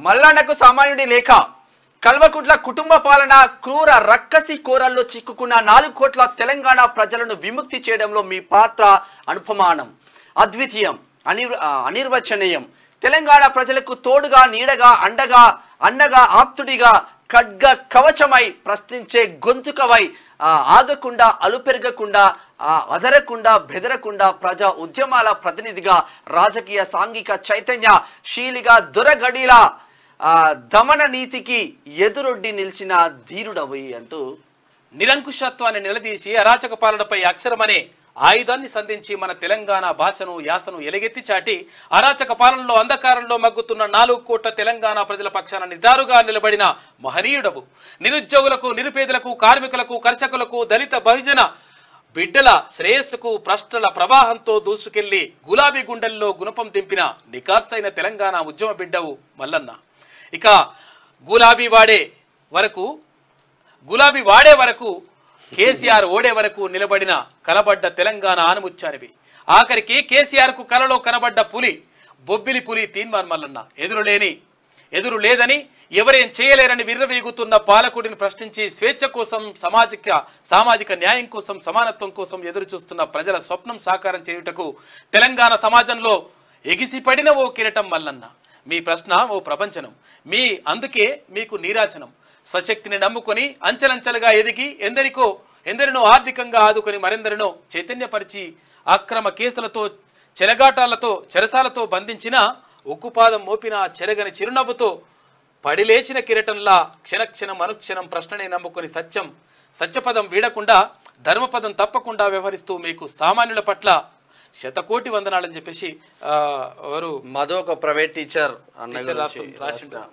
మల్లన్నకు సామాన్యుడి లేఖ. కల్వకుంట్ల కుటుంబ పాలన క్రూర రక్కసి కోరల్లో చిక్కుకున్న 4 కోట్ల తెలంగాణ ప్రజలను విముక్తి చేయడంలో మీ పాత్ర అనుపమానం, అద్వితీయం, అనిర్వచనీయం. తెలంగాణ ప్రజలకు తోడుగా, నీడగా, అండగా, అన్నగా, ఆప్తుడిగా, ఖడ్గ కవచమై, ప్రశ్నించే గొంతుకవై, ఆగకుండా, అలుపెరగకుండా, అదరకుండా, బెదరకుండా, ప్రజా ఉద్యమాల ప్రతినిధిగా, రాజకీయ సాంఘిక చైతన్య శీలిగా, దొరగడిలా దమన నీతికి ఎదురొడ్డి నిలిచిన ధీరుడవి అంటూ నిరంకుశత్వాన్ని నిలదీసి అరాచక పాలనపై అక్షరమనే ఆయుధాన్ని సంధించి మన తెలంగాణ భాషను, యాసను ఎలుగెత్తి చాటి అరాచక పాలనలో అంధకారంలో మగ్గుతున్న 4 కోట్ల తెలంగాణ ప్రజల పక్షాన నిటారుగా నిలబడిన మహనీయుడవు. నిరుద్యోగులకు, నిరుపేదలకు, కార్మికులకు, కర్షకులకు, దళిత బహుజన బిడ్డల శ్రేయస్సుకు ప్రశ్నల ప్రవాహంతో దూసుకెళ్లి గులాబీ గుండెల్లో గుణపం దింపిన నికార్సైన తెలంగాణ ఉద్యమ బిడ్డవు మల్లన్న. ఇక గులాబీ వాడే వరకు కేసీఆర్ ఓడే వరకు నిలబడిన కలబడ్డ తెలంగాణ ఆనముచ్చానివి. ఆఖరికి కేసీఆర్ కు కలలో కనబడ్డ పులి, బొబ్బిలి పులి తీన్మార్ మల్లన్న. ఎదురు లేదని, ఎవరేం చేయలేరని విర్రవీగుతున్న పాలకుడిని ప్రశ్నించి స్వేచ్ఛ కోసం, సామాజిక న్యాయం కోసం, సమానత్వం కోసం ఎదురు చూస్తున్న ప్రజల స్వప్నం సాకారం చేయుటకు తెలంగాణ సమాజంలో ఎగిసిపడిన ఓ కిరటం మల్లన్న. మీ ప్రశ్న ఓ ప్రపంచనం, అందుకే మీకు నీరాజనం. స్వశక్తిని నమ్ముకొని అంచెలంచెలుగా ఎదిగి ఎందరినో ఆర్థికంగా ఆదుకొని మరెందరినో చైతన్యపరిచి అక్రమ కేసులతో, చెరసాలతో బంధించిన, ఉక్కుపాదం మోపిన చెరగని చిరునవ్వుతో పడిలేచిన కిరటంలా క్షణక్షణం అనుక్షణం ప్రశ్ననే నమ్ముకొని సత్యపదం వీడకుండా, ధర్మపదం తప్పకుండా వ్యవహరిస్తూ మీకు సామాన్యుల పట్ల శతకోటి వందనాలని చెప్పేసి మధు ఒక ప్రైవేట్ టీచర్ అన్న రాసింటారు.